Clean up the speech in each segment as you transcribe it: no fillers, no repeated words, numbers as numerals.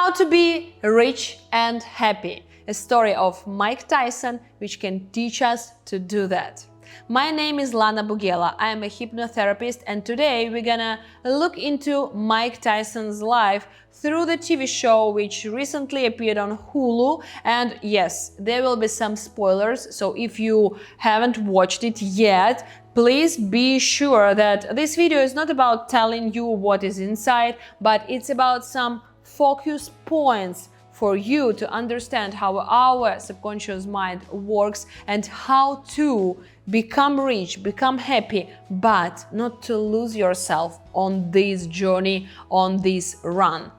How to be rich and happy. A story of Mike Tyson which can teach us to do that. My name is Lana Bugela. I am a hypnotherapist, and today we're gonna look into Mike Tyson's life through the TV show which recently appeared on Hulu. And yes, there will be some spoilers, so if you haven't watched it yet, please be sure that this video is not about telling you what is inside, but it's about some focus points for you to understand how our subconscious mind works and how to become rich, become happy, but not to lose yourself on this journey, on this run.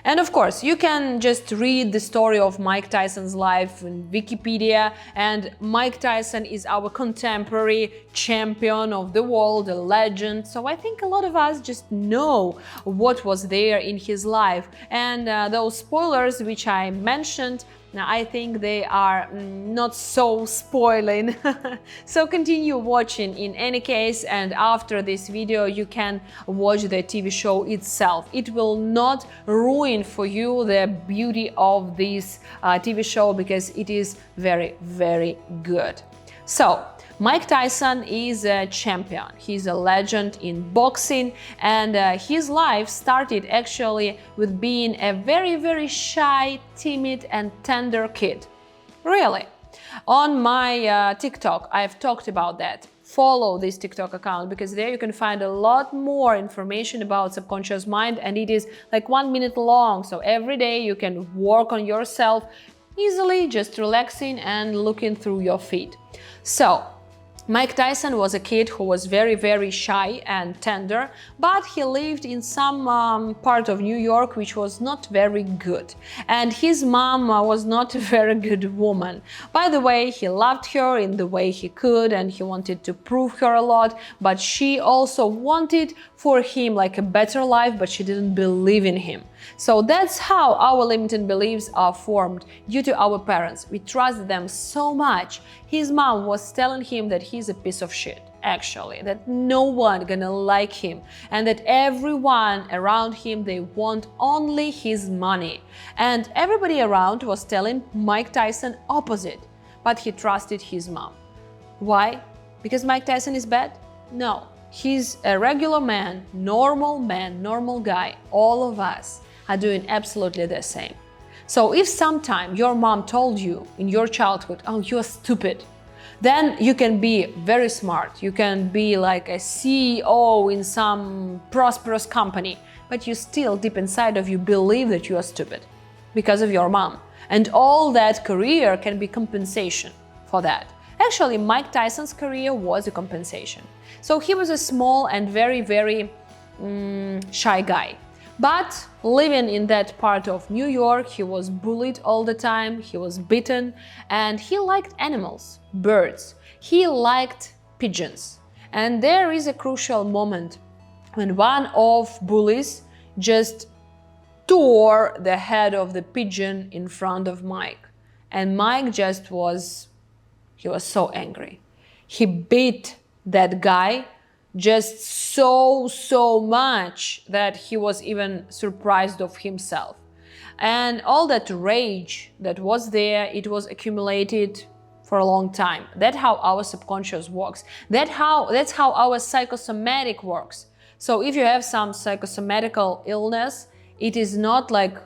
And of course, you can just read the story of Mike Tyson's life in Wikipedia, and Mike Tyson is our contemporary champion of the world, a legend. So I think a lot of us just know what was there in his life. And those spoilers which I mentioned, now I think they are not so spoiling. So continue watching in any case, and after this video you can watch the TV show itself. It will not ruin for you the beauty of this TV show because it is very, very good. So Mike Tyson is a champion. He's a legend in boxing, and his life started actually with being a very, very shy, timid and tender kid. Really. On my TikTok, I've talked about that. Follow this TikTok account because there you can find a lot more information about subconscious mind, and it is like 1 minute long. So every day you can work on yourself easily, just relaxing and looking through your feed. So Mike Tyson was a kid who was very, very shy and tender, but he lived in some part of New York which was not very good. And his mom was not a very good woman. By the way, he loved her in the way he could, and he wanted to prove her a lot, but she also wanted for him like a better life, but she didn't believe in him. So that's how our limiting beliefs are formed due to our parents. We trust them so much. His mom was telling him that he's a piece of shit, actually, that no one gonna like him, and that everyone around him, they want only his money. And everybody around was telling Mike Tyson opposite, but he trusted his mom. Why? Because Mike Tyson is bad? No. He's a regular man, normal guy. All of us are doing absolutely the same. So if sometime your mom told you in your childhood, oh, you're stupid, then you can be very smart. You can be like a CEO in some prosperous company, but you still deep inside of you believe that you are stupid because of your mom. And all that career can be compensation for that. Actually, Mike Tyson's career was a compensation. So he was a small and very, very shy guy. But living in that part of New York, he was bullied all the time, he was beaten, and he liked animals, birds. He liked pigeons. And there is a crucial moment when one of bullies just tore the head of the pigeon in front of Mike. And Mike just was so angry. He beat that guy just so much that he was even surprised of himself. And all that rage that was there, it was accumulated for a long time. That's how our subconscious works. That's how our psychosomatic works. So if you have some psychosomatical illness, it is not like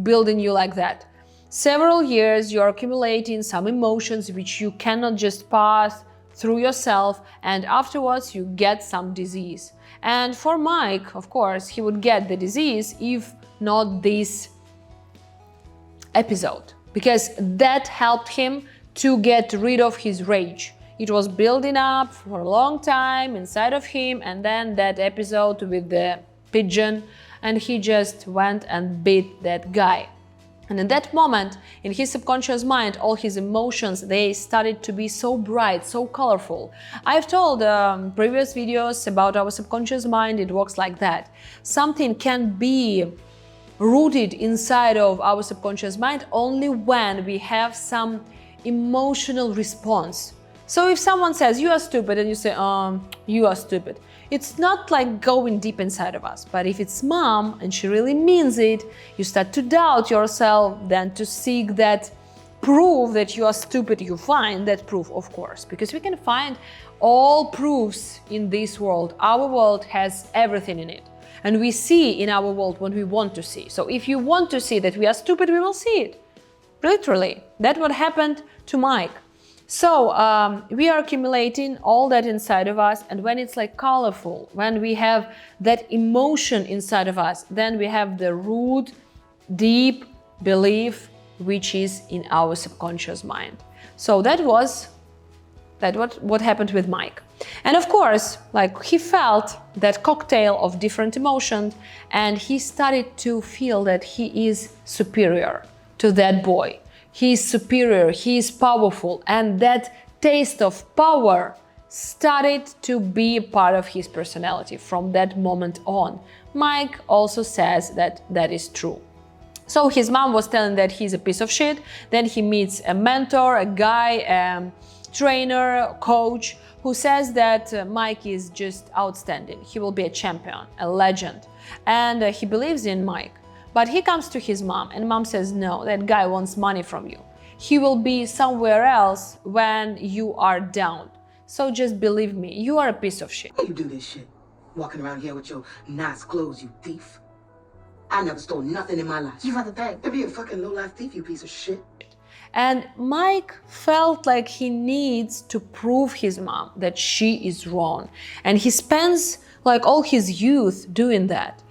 building you like that. Several years you're accumulating some emotions which you cannot just pass through yourself, and afterwards you get some disease. And for Mike, of course, he would get the disease if not this episode, because that helped him to get rid of his rage. It was building up for a long time inside of him, and then that episode with the pigeon, and he just went and beat that guy. And in that moment, in his subconscious mind, all his emotions, they started to be so bright, so colorful. I've told previous videos about our subconscious mind, it works like that. Something can be rooted inside of our subconscious mind only when we have some emotional response So if someone says you are stupid and you say, you are stupid, it's not like going deep inside of us. But if it's mom and she really means it, you start to doubt yourself, then to seek that proof that you are stupid, you find that proof, of course, because we can find all proofs in this world. Our world has everything in it. And we see in our world what we want to see. So if you want to see that we are stupid, we will see it. Literally. That's what happened to Mike. So we are accumulating all that inside of us, and when it's like colorful, when we have that emotion inside of us, then we have the root, deep belief which is in our subconscious mind. So that was what happened with Mike. And of course, like he felt that cocktail of different emotions, and he started to feel that he is superior to that boy. He is superior, he is powerful, and that taste of power started to be a part of his personality from that moment on. Mike also says that that is true. So his mom was telling that he's a piece of shit. Then he meets a mentor, a guy, a trainer, coach, who says that Mike is just outstanding. He will be a champion, a legend. And he believes in Mike. But he comes to his mom, and mom says, no, that guy wants money from you. He will be somewhere else when you are down. So just believe me, you are a piece of shit. You do this shit, walking around here with your nice clothes, you thief. I never stole nothing in my life. You rather beg to be a fucking low-life thief, you piece of shit. And Mike felt like he needs to prove his mom that she is wrong. And he spends like all his youth doing that.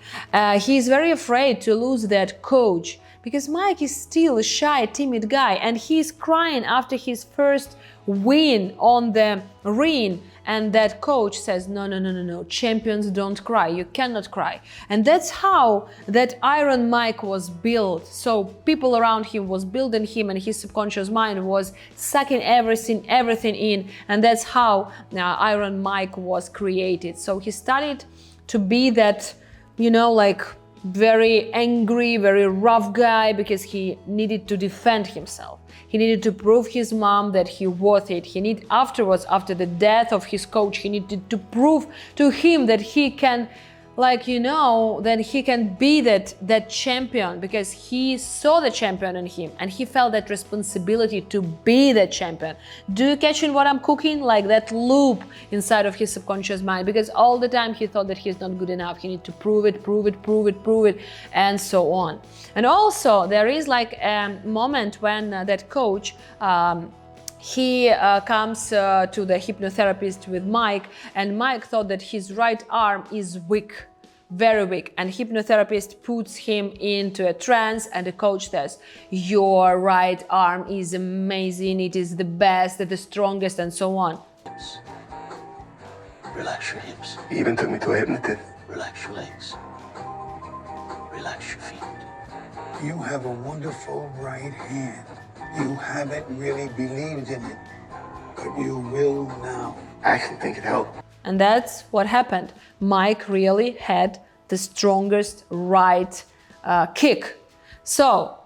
He is very afraid to lose that coach because Mike is still a shy, timid guy, and he's crying after his first win on the ring. And that coach says, no, champions don't cry, you cannot cry. And that's how that Iron Mike was built. So people around him was building him, and his subconscious mind was sucking everything in. And that's how Iron Mike was created. So he started to be that, like very angry, very rough guy, because he needed to defend himself. He needed to prove his mom that he worth it. He needed afterwards, after the death of his coach, he needed to prove to him that he can, then he can be that champion, because he saw the champion in him and he felt that responsibility to be the champion. Do you catch in what I'm cooking? Like that loop inside of his subconscious mind, because all the time he thought that he's not good enough. He needs to prove it, and so on. And also there is like a moment when that coach he comes to the hypnotherapist with Mike, and Mike thought that his right arm is weak, very weak, and hypnotherapist puts him into a trance, and the coach says, your right arm is amazing, it is the best, the strongest, and so on. Relax your hips. He even took me to a hypnotist. Relax your legs. Relax your feet. You have a wonderful right hand. You haven't really believed in it, but you will now. I actually think it helped. And that's what happened. Mike really had the strongest right kick. So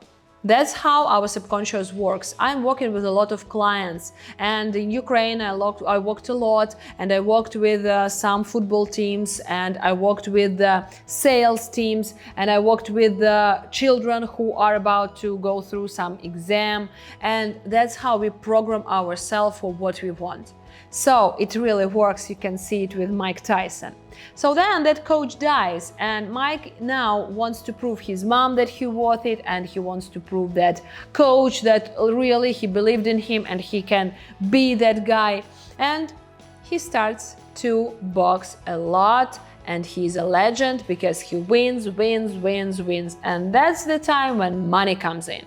that's how our subconscious works. I'm working with a lot of clients, and in Ukraine I worked a lot, and I worked with some football teams, and I worked with sales teams, and I worked with children who are about to go through some exam, and that's how we program ourselves for what we want. So it really works. You can see it with Mike Tyson. So then that coach dies, and Mike now wants to prove his mom that he worth it, and he wants to prove that coach that really he believed in him and he can be that guy. And he starts to box a lot, and he's a legend because he wins. And that's the time when money comes in.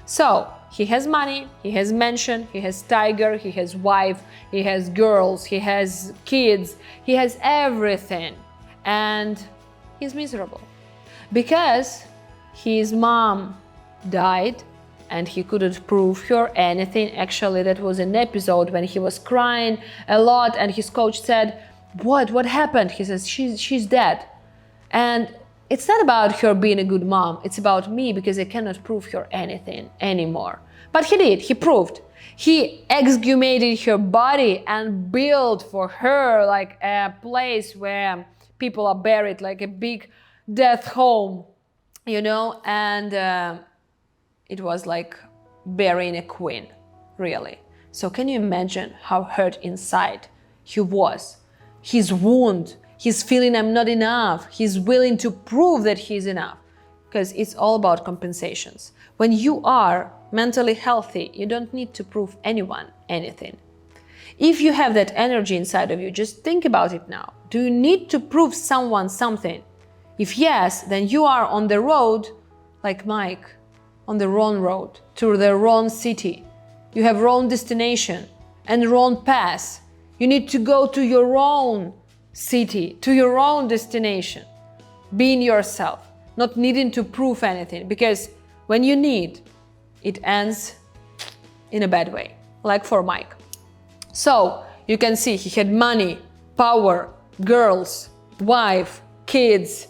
So he has money, he has mansion, he has tiger, he has wife, he has girls, he has kids, he has everything, and he's miserable because his mom died and he couldn't prove her anything. Actually, that was an episode when he was crying a lot, and his coach said, what happened? He says, she's dead. And it's not about her being a good mom, it's about me because I cannot prove her anything anymore. But he did, he proved. He exhumated her body and built for her like a place where people are buried, like a big death home, you know, and it was like burying a queen, really. So can you imagine how hurt inside he was? His wound, his feeling I'm not enough, he's willing to prove that he's enough. Because it's all about compensations. When you are mentally healthy, you don't need to prove anyone anything. If you have that energy inside of you, just think about it now. Do you need to prove someone something? If yes, then you are on the road, like Mike, on the wrong road, to the wrong city. You have wrong destination and wrong path. You need to go to your own city, to your own destination. Being yourself, not needing to prove anything, because when you need, it ends in a bad way, like for Mike. So you can see he had money, power, girls, wife, kids,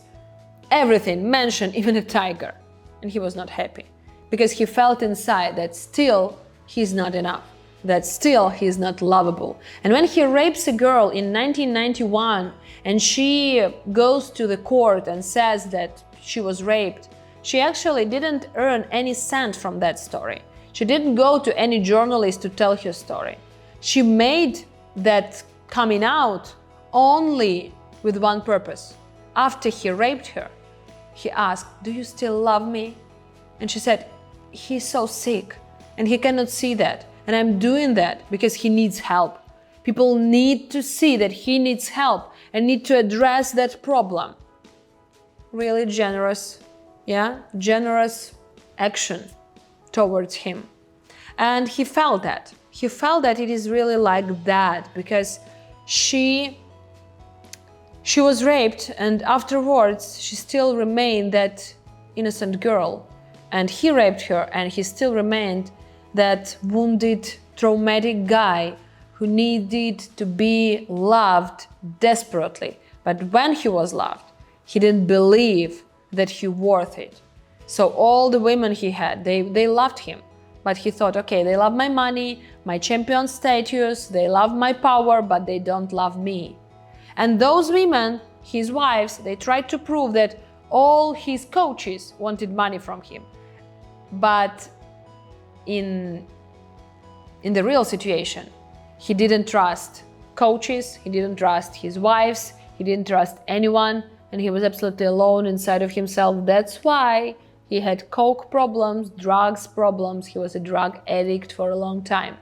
everything, mansion, even a tiger. And he was not happy because he felt inside that still he's not enough, that still he's not lovable. And when he rapes a girl in 1991 and she goes to the court and says that she was raped, she actually didn't earn any cent from that story. She didn't go to any journalist to tell her story. She made that coming out only with one purpose. After he raped her, he asked, "Do you still love me?" And she said, "He's so sick and he cannot see that. And I'm doing that because he needs help. People need to see that he needs help and need to address that problem." Really generous, yeah, generous action towards him. And he felt that. He felt that it is really like that because she was raped and afterwards she still remained that innocent girl. And he raped her and he still remained that wounded, traumatic guy who needed to be loved desperately. But when he was loved, he didn't believe that he worth it. So all the women he had, they loved him. But he thought, okay, they love my money, my champion status, they love my power, but they don't love me. And those women, his wives, they tried to prove that all his coaches wanted money from him. But in the real situation, he didn't trust coaches, he didn't trust his wives, he didn't trust anyone, and he was absolutely alone inside of himself. That's why he had coke problems, drugs problems. He was a drug addict for a long time.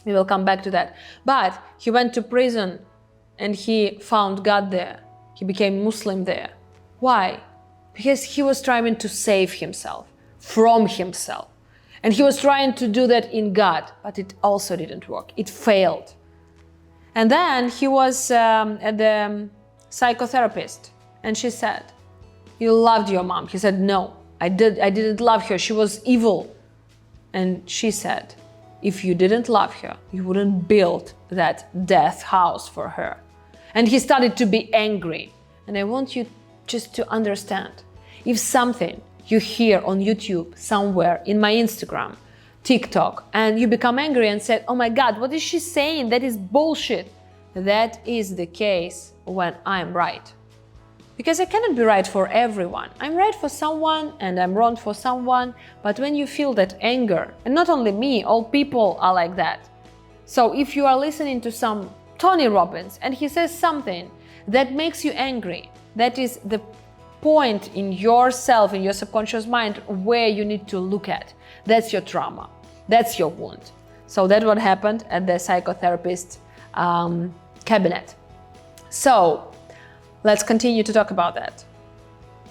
We will come back to that. But he went to prison and he found God there. He became Muslim there. Why? Because he was trying to save himself from himself. And he was trying to do that in God, but it also didn't work. It failed. And then he was at the psychotherapist. And she said, "You loved your mom." He said, "No, I didn't love her. She was evil." And she said, "If you didn't love her, you wouldn't build that death house for her." And he started to be angry. And I want you just to understand, if something you hear on YouTube, somewhere, in my Instagram, TikTok, and you become angry and said, "Oh my God, what is she saying? That is bullshit." That is the case when I'm right. Because I cannot be right for everyone. I'm right for someone and I'm wrong for someone. But when you feel that anger, and not only me, all people are like that. So if you are listening to some Tony Robbins and he says something that makes you angry, that is the point in yourself, in your subconscious mind, where you need to look at. That's your trauma. That's your wound. So that's what happened at the psychotherapist cabinet. So let's continue to talk about that.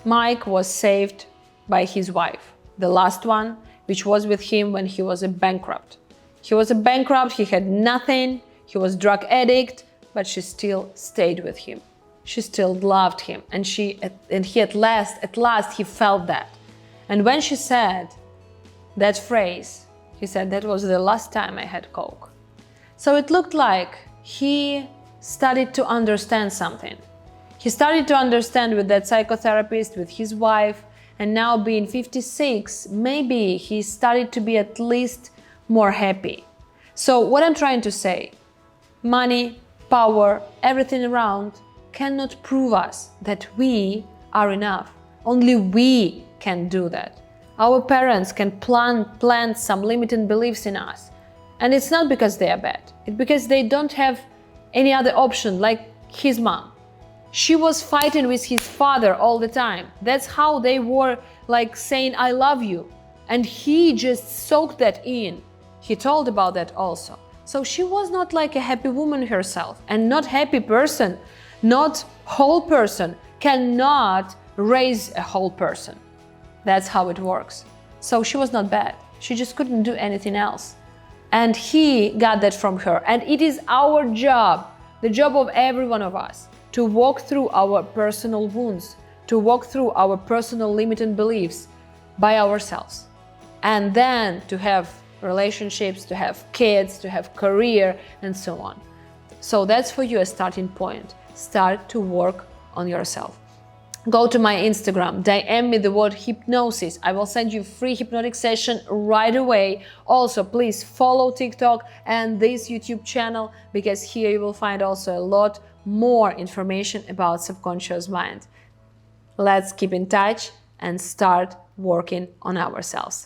Mike was saved by his wife, the last one, which was with him when he was a bankrupt. He was a bankrupt, he had nothing, he was drug addict, but she still stayed with him. She still loved him, and he at last he felt that. And when she said that phrase, he said, "That was the last time I had coke." So it looked like he started to understand something. He started to understand with that psychotherapist, with his wife, and now being 56, maybe he started to be at least more happy. So what I'm trying to say, money, power, everything around cannot prove us that we are enough. Only we can do that. Our parents can plant some limiting beliefs in us. And it's not because they are bad. It's because they don't have any other option, like his mom. She was fighting with his father all the time. That's how they were like saying, I love you. And he just soaked that in. He told about that also. So she was not like a happy woman herself. And not happy person, not whole person, cannot raise a whole person. That's how it works. So she was not bad. She just couldn't do anything else. And he got that from her. And it is our job, the job of every one of us, to walk through our personal wounds, to walk through our personal limiting beliefs by ourselves. And then to have relationships, to have kids, to have career, and so on. So that's for you a starting point. Start to work on yourself. Go to my Instagram, DM me the word hypnosis. I will send you a free hypnotic session right away. Also, please follow TikTok and this YouTube channel, because here you will find also a lot more information about subconscious mind. Let's keep in touch and start working on ourselves.